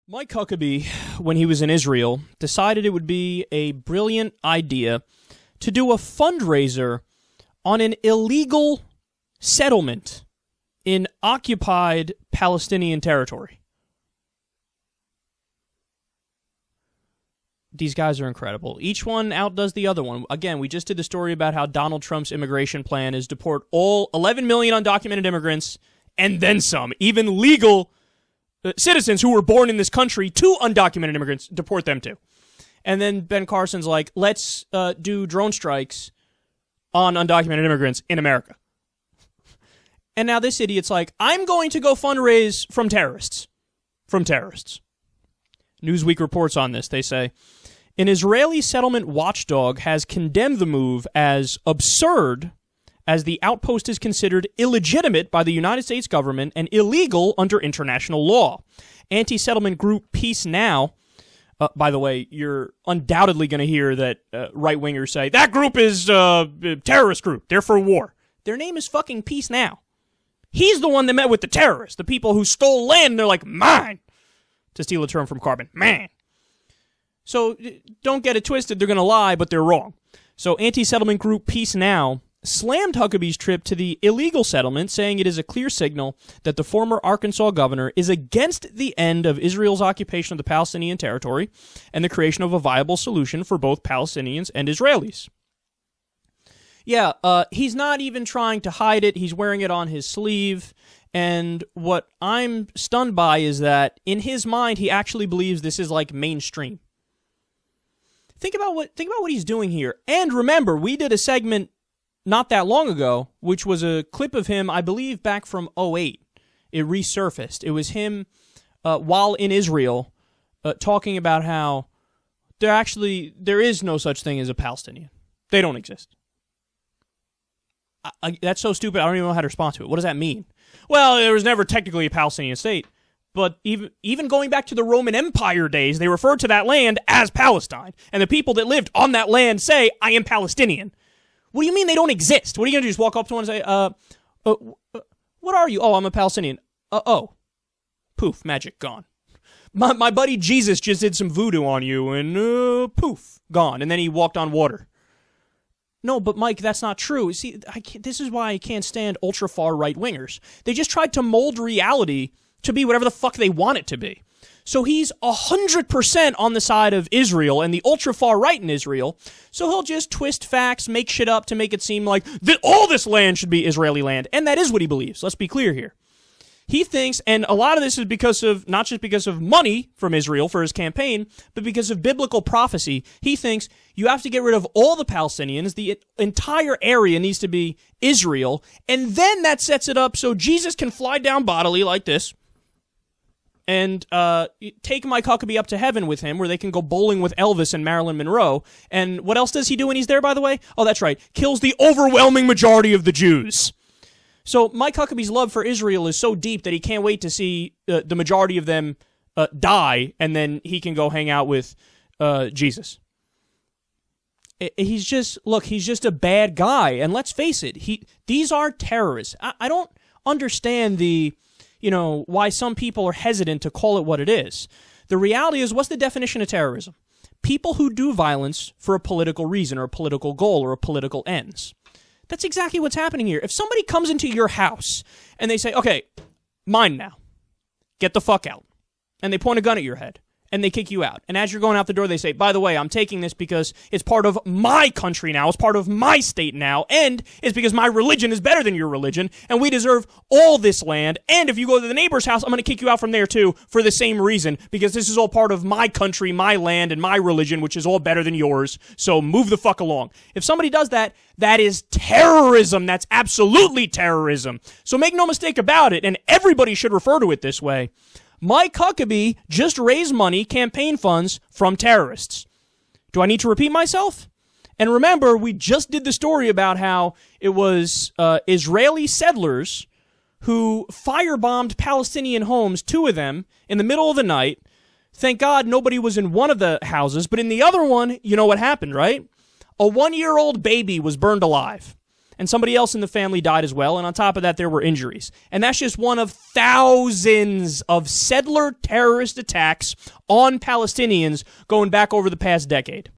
Mike Huckabee, when he was in Israel, decided it would be a brilliant idea to do a fundraiser on an illegal settlement in occupied Palestinian territory. These guys are incredible. Each one outdoes the other one. Again, we just did the story about how Donald Trump's immigration plan is to deport all 11 million undocumented immigrants and then some, even legal citizens who were born in this country to undocumented immigrants, deport them too. And then Ben Carson's like, let's do drone strikes on undocumented immigrants in America. And now this idiot's like, I'm going to go fundraise from terrorists. From terrorists. Newsweek reports on this. They say, an Israeli settlement watchdog has condemned the move as absurd, as the outpost is considered illegitimate by the United States government and illegal under international law. Anti-settlement group Peace Now, by the way, you're undoubtedly going to hear that right-wingers say, that group is a terrorist group, they're for war. Their name is fucking Peace Now. He's the one that met with the terrorists, the people who stole land, and they're like, mine, to steal a term from Carbon, man. So don't get it twisted, they're going to lie, but they're wrong. So anti-settlement group Peace Now slammed Huckabee's trip to the illegal settlement, saying it is a clear signal that the former Arkansas governor is against the end of Israel's occupation of the Palestinian territory and the creation of a viable solution for both Palestinians and Israelis. Yeah, he's not even trying to hide it. He's wearing it on his sleeve. And what I'm stunned by is that in his mind, he actually believes this is like mainstream. Think about what he's doing here. And remember, we did a segment not that long ago, which was a clip of him, I believe, back from 2008. It resurfaced. It was him while in Israel talking about how there is no such thing as a Palestinian. They don't exist. That's so stupid, I don't even know how to respond to it. What does that mean? Well, there was never technically a Palestinian state, but even going back to the Roman Empire days, they referred to that land as Palestine, and the people that lived on that land say, I am Palestinian. What do you mean they don't exist? What are you going to do, just walk up to one and say, what are you? Oh, I'm a Palestinian. Poof, magic, gone. My buddy Jesus just did some voodoo on you, and poof, gone. And then he walked on water. No, but Mike, that's not true. See, this is why I can't stand ultra-far right-wingers. They just tried to mold reality to be whatever the fuck they want it to be. So he's 100% on the side of Israel and the ultra-far right in Israel, so he'll just twist facts, make shit up to make it seem like all this land should be Israeli land, and that is what he believes. Let's be clear here. He thinks, and a lot of this is because of, not just because of money from Israel for his campaign, but because of biblical prophecy. He thinks you have to get rid of all the Palestinians, the entire area needs to be Israel, and then that sets it up so Jesus can fly down bodily like this, and take Mike Huckabee up to heaven with him, where they can go bowling with Elvis and Marilyn Monroe. And what else does he do when he's there, by the way? Oh, that's right. Kills the overwhelming majority of the Jews. So Mike Huckabee's love for Israel is so deep that he can't wait to see the majority of them die, and then he can go hang out with Jesus. He's just a bad guy. And let's face it, these are terrorists. I don't understand why some people are hesitant to call it what it is. The reality is, what's the definition of terrorism? People who do violence for a political reason or a political goal or a political ends. That's exactly what's happening here. If somebody comes into your house and they say, okay, mine now, get the fuck out, and they point a gun at your head, and they kick you out, and as you're going out the door, they say, by the way, I'm taking this because it's part of my country now, it's part of my state now, and it's because my religion is better than your religion, and we deserve all this land, and if you go to the neighbor's house, I'm going to kick you out from there too, for the same reason, because this is all part of my country, my land, and my religion, which is all better than yours, so move the fuck along. If somebody does that, that is terrorism. That's absolutely terrorism. So make no mistake about it, and everybody should refer to it this way. Mike Huckabee just raised money, campaign funds, from terrorists. Do I need to repeat myself? And remember, we just did the story about how it was Israeli settlers who firebombed Palestinian homes, 2 of them, in the middle of the night. Thank God nobody was in one of the houses, but in the other one, you know what happened, right? A 1-year-old baby was burned alive. and somebody else in the family died as well, and on top of that, there were injuries. And that's just one of thousands of settler terrorist attacks on Palestinians going back over the past decade.